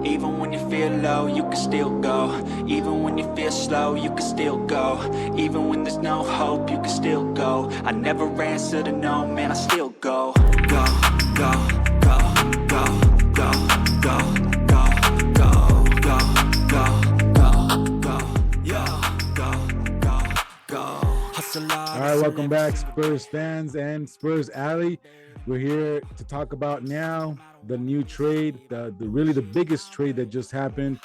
Even when you feel low, you can still go. Even when you feel slow, you can still go. Even when there's no hope, you can still go. I never answer to no, man, I still go. Go, go, go, go, go, go, go, go, go, go, go, go, go, go, go. Hustle hard. All right, welcome back, Spurs fans and Spurs Alley. We're here to talk about now the new trade, the really the biggest trade that just happened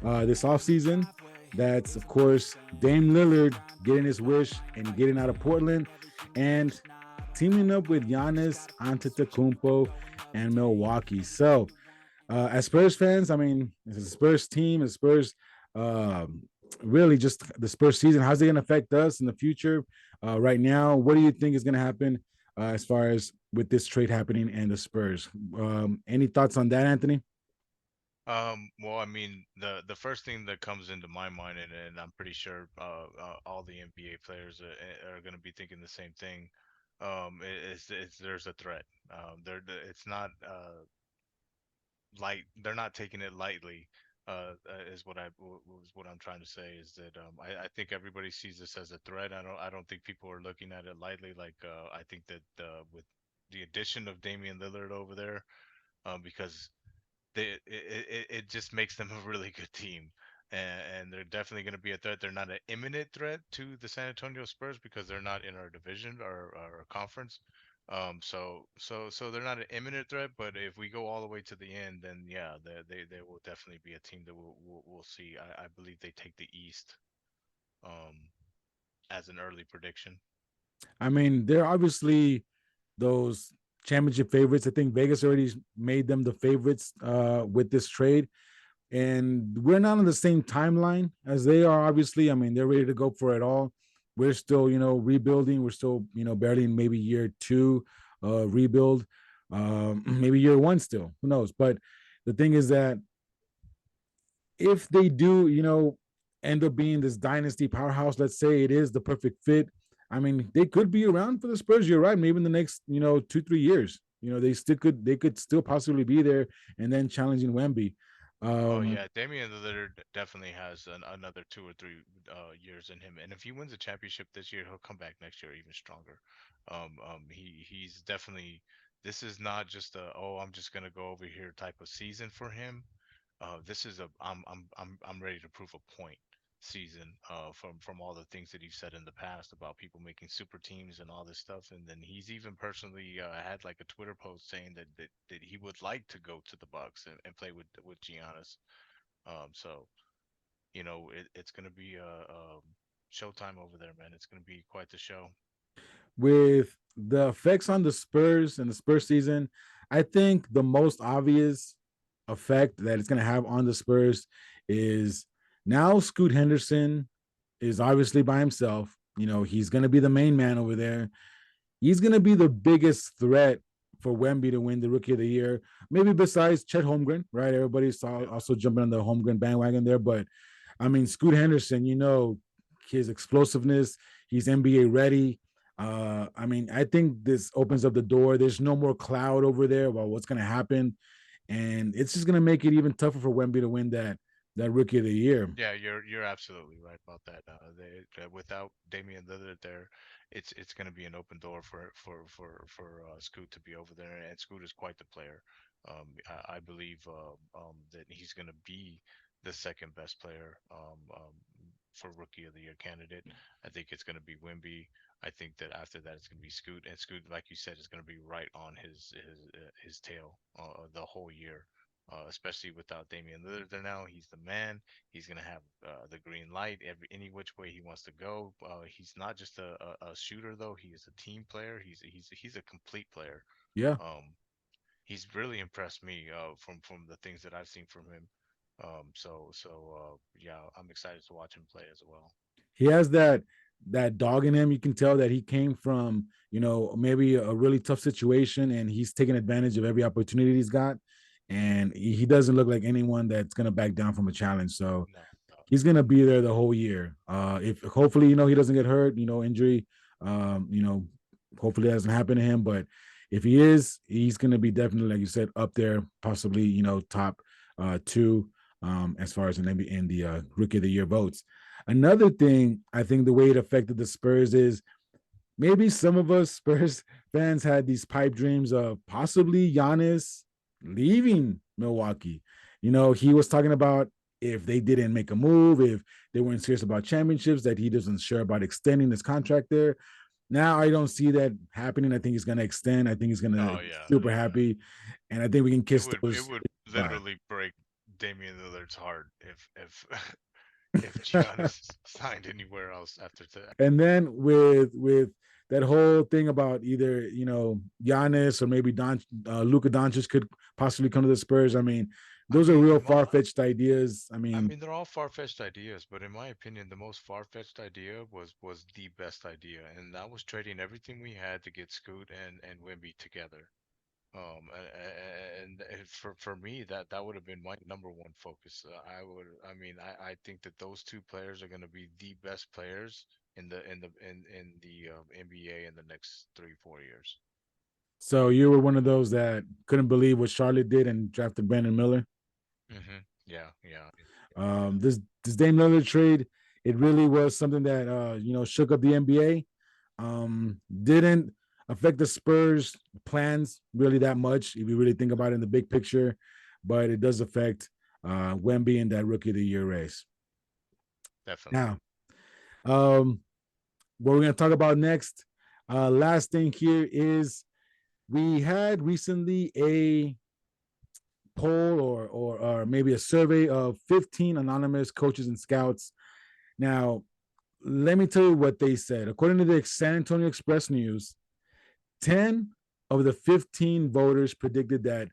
this offseason. That's, of course, Dame Lillard getting his wish and getting out of Portland and teaming up with Giannis Antetokounmpo and Milwaukee. So, as Spurs fans, I mean, it's a Spurs team, a Spurs really just the Spurs season. How's it going to affect us in the future? Right now, what do you think is going to happen as far as with this trade happening and the Spurs? Any thoughts on that, Anthony? Well, I mean, the first thing that comes into my mind, and I'm pretty sure all the NBA players are going to be thinking the same thing. Is there's a threat. It's not light. They're not taking it lightly. Is what I'm trying to say is that I think everybody sees this as a threat. I don't think people are looking at it lightly. Like I think that with the addition of Damian Lillard over there, because it just makes them a really good team. And they're definitely going to be a threat. They're not an imminent threat to the San Antonio Spurs because they're not in our division or our conference. So they're not an imminent threat. But if we go all the way to the end, then yeah, they will definitely be a team that we'll see. I believe they take the East um, as an early prediction. I mean, they're obviously those championship favorites. I think Vegas already made them the favorites with this trade. And we're not on the same timeline as they are, obviously. I mean, they're ready to go for it all. We're still, rebuilding. We're still, barely in maybe year two rebuild, maybe year one still. Who knows? But the thing is that if they do, end up being this dynasty powerhouse, let's say it is the perfect fit. I mean, they could be around for the Spurs. You're right. Maybe in the next, 2-3 years, they could still possibly be there and then challenging Wemby. Oh Um, yeah, Damian Lillard definitely has another 2 or 3 years in him, and if he wins a championship this year, he'll come back next year even stronger. He's definitely. This is not just a I'm just gonna go over here type of season for him. This is a I'm ready to prove a point season from all the things that he's said in the past about people making super teams and all this stuff, and then he's even personally had like a Twitter post saying that he would like to go to the Bucks and play with Giannis. So it's gonna be showtime over there, man. It's gonna be quite the show. with the effects on the Spurs and the Spurs season, I think the most obvious effect that it's going to have on the Spurs is now Scoot Henderson is obviously by himself. He's going to be the main man over there. He's going to be the biggest threat for Wemby to win the Rookie of the Year. Maybe besides Chet Holmgren, right? Everybody's also jumping on the Holmgren bandwagon there. But I mean, Scoot Henderson, his explosiveness, he's NBA ready. I mean, I think this opens up the door. There's no more cloud over there about what's going to happen, and it's just going to make it even tougher for Wemby to win that Rookie of the Year. Yeah, you're absolutely right about that. Without Damian Lillard there, it's going to be an open door for Scoot to be over there, and Scoot is quite the player. I believe that he's going to be the second best player for Rookie of the Year candidate. I think it's going to be Wimby. I think that after that it's going to be Scoot, and Scoot, like you said, is going to be right on his tail the whole year. Especially without Damian Lillard there now, he's the man. He's gonna have the green light any which way he wants to go. He's not just a shooter though; he is a team player. He's a complete player. Yeah, Um, he's really impressed me from the things that I've seen from him. Yeah, I'm excited to watch him play as well. he has that dog in him. You can tell that he came from maybe a really tough situation, and he's taking advantage of every opportunity he's got. And he doesn't look like anyone that's going to back down from a challenge. So No, no. he's going to be there the whole year. If hopefully he doesn't get hurt, injury, hopefully that doesn't happen to him. But if he is, he's going to be definitely, like you said, up there, possibly top two as far as in the Rookie of the Year votes. Another thing, I think the way it affected the Spurs is maybe some of us Spurs fans had these pipe dreams of possibly Giannis leaving Milwaukee. You know, he was talking about if they didn't make a move, if they weren't serious about championships, that he doesn't sure about extending his contract there. Now I don't see that happening. I think he's going to extend. I think he's going to Oh be yeah, super yeah. happy, and I think we can It kiss would it those would bye. literally break Damian Lillard's heart if if Giannis signed anywhere else after that. And then with that whole thing about either Giannis or maybe Luka Doncic could possibly come to the Spurs. I mean, I those are mean, real far fetched ideas. I I mean, mean, they're all far-fetched ideas, but in my opinion, the most far-fetched idea was the best idea, and that was trading everything we had to get Scoot and Wemby together. And for me, that would have been my number one focus. I mean, I think that those two players are going to be the best players in the NBA in the next 3 4 years. so you were one of those that couldn't believe what Charlotte did and drafted Brandon Miller. Yeah, yeah, This Dame Lillard trade, it really was something that shook up the NBA. Didn't affect the Spurs plans really that much if you really think about it in the big picture, but it does affect Wemby in that Rookie of the Year race. definitely. Now, um, what we're going to talk about next, last thing here is we had recently a poll or maybe a survey of 15 anonymous coaches and scouts. Now, let me tell you what they said. According to the San Antonio Express News, 10 of the 15 voters predicted that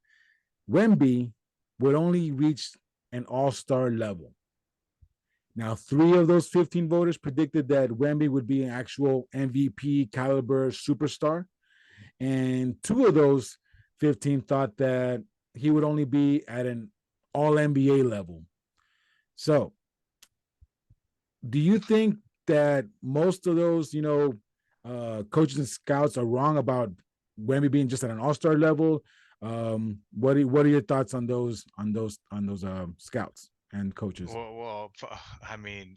Wemby would only reach an all-star level. Now, 3 of those 15 voters predicted that Wemby would be an actual MVP caliber superstar. And 2 of those 15 thought that he would only be at an all NBA level. So, do you think that most of those, coaches and scouts are wrong about Wemby being just at an all-star level? What are your thoughts on those scouts and coaches? I mean,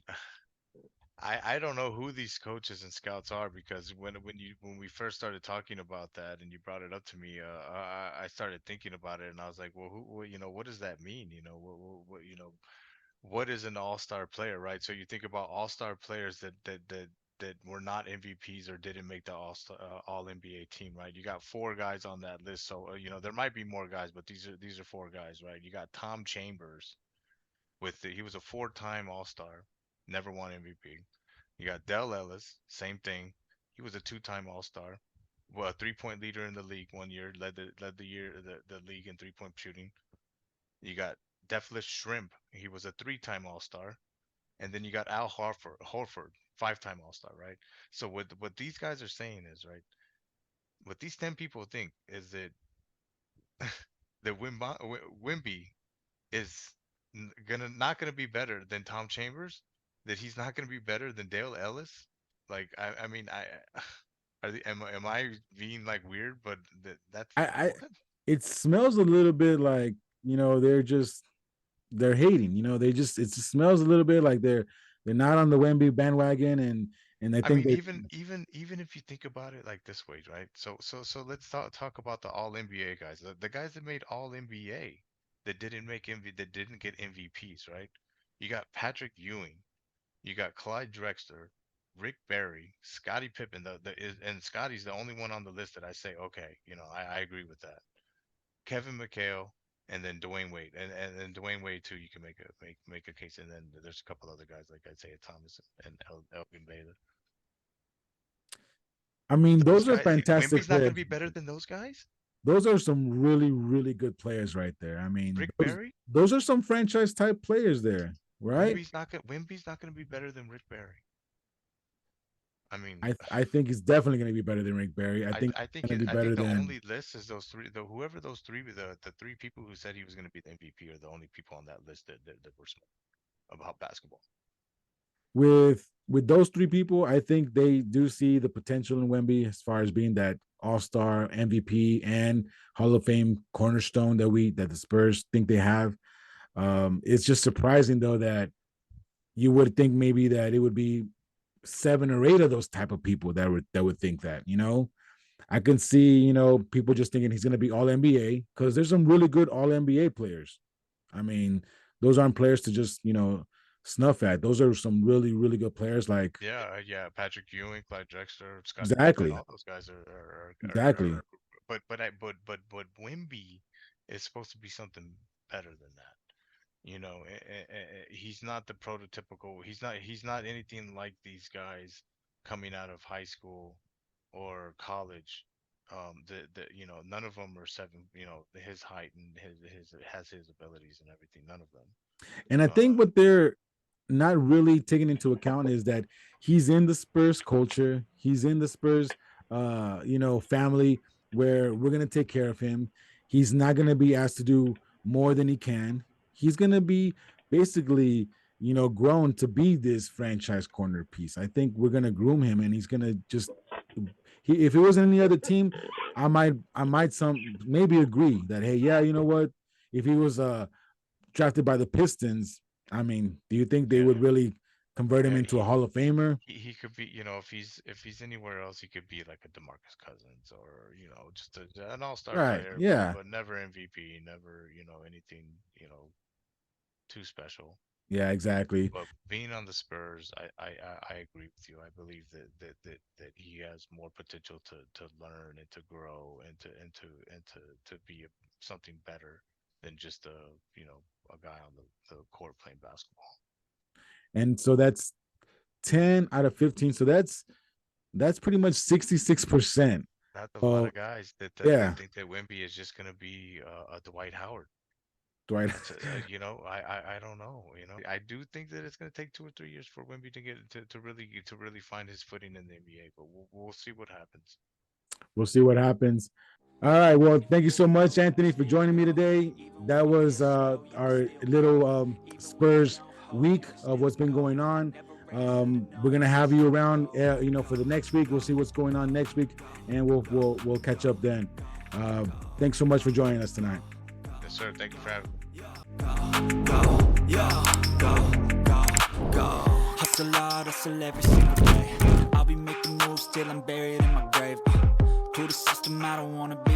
I don't know who these coaches and scouts are because when we first started talking about that and you brought it up to me, I started thinking about it and I was like, well, what does that mean? What is an all-star player, right? So you think about all-star players that were not MVPs or didn't make the all NBA team, right? You got 4 guys on that list, so there might be more guys, but these are 4 guys, right? You got Tom Chambers he was a 4-time All-Star, never won MVP. You got Dell Ellis, same thing. He was a 2-time All-Star, well, a 3-point leader in the league one year, led the league in 3-point shooting. You got Deathless Shrimp. He was a 3-time All-Star. And then you got Al Horford, 5-time All-Star, right? So what these guys are saying is, right, what these 10 people think is that that Wimby is not gonna be better than Tom Chambers, that he's not gonna be better than Dale Ellis. Like I mean am I being like weird? But that's I what. it smells a little bit like they're hating. It just smells a little bit like they're not on the Wemby bandwagon, and I I think mean, they. even if you think about it like this way, right? So let's talk about the All NBA guys, the guys that made All NBA that didn't get MVPs, right? You got Patrick Ewing, you got Clyde Drexler, Rick Barry, Scottie Pippen. And Scotty's the only one on the list that I say, okay, I agree with that. Kevin McHale, and then Dwayne Wade, and Dwayne Wade too. You can make a case, and then there's a couple other guys like Isaiah Thomas and Elgin Baylor. I mean, Those those are guys, fantastic Wemby's not going players. to be better than those guys. Those are some really, really good players right there. I mean, Rick those Barry, those are some franchise type players there, right? Wemby's not going to be better than Rick Barry. I mean, I think he's definitely going to be better than Rick Barry. I think I he's think going to be I better think the than only list is those three. Whoever those three, the 3 people who said he was going to be the MVP are the only people on that list that were smart about basketball. with those 3 people. I think they do see the potential in Wemby as far as being that All-Star, MVP, and Hall of Fame cornerstone that the Spurs think they have. It's just surprising though that you would think maybe that it would be 7 or 8 of those type of people that would think that, I can see, people just thinking he's going to be all NBA because there's some really good all NBA players. I mean, those aren't players to just, snuff at. Those are some really, really good players. Like, Yeah. Patrick Ewing, Clyde Drexler, Scottie Pippen, exactly, all those guys exactly. but Wimby is supposed to be something better than that. He's not the prototypical. He's not anything like these guys coming out of high school or college. None of them are seven. His height and his has his abilities and everything. None of them. And I think what they're not really taking into account is that he's in the Spurs culture. He's in the Spurs, family where we're gonna take care of him. He's not gonna be asked to do more than he can. He's gonna be basically, grown to be this franchise corner piece. I think we're gonna groom him, and he's gonna just. If it was any other team, I might maybe agree that, hey, yeah, you know what? If he was drafted by the Pistons, I mean, do you think they would really convert him Yeah, into a Hall of Famer? he could be, if he's anywhere else, he could be like a DeMarcus Cousins or just an all-star Right. player, Yeah. but never MVP, never anything too special. Yeah, exactly. But being on the Spurs, I agree with you. I believe that he has more potential to learn and to grow and to be something better than just a guy on the court playing basketball. And so that's 10 out of 15. So that's pretty much 66%. That's a lot Oh, of guys that yeah. think that Wemby is just going to be a Dwight Howard. Dwight. I don't know. I do think that it's going to take 2 or 3 years for Wemby to get to really find his footing in the NBA. But we'll see what happens. We'll see what happens. All right. Well, thank you so much, Anthony, for joining me today. That was our little Spurs week of what's been going on. We're gonna have you around, for the next week. We'll see what's going on next week, and we'll catch up then. Thanks so much for joining us tonight. Yes, sir. Thank you for having me. Hustle hard, hustle every single day. I'll be making moves till I'm buried in my grave. To the system, I don't wanna be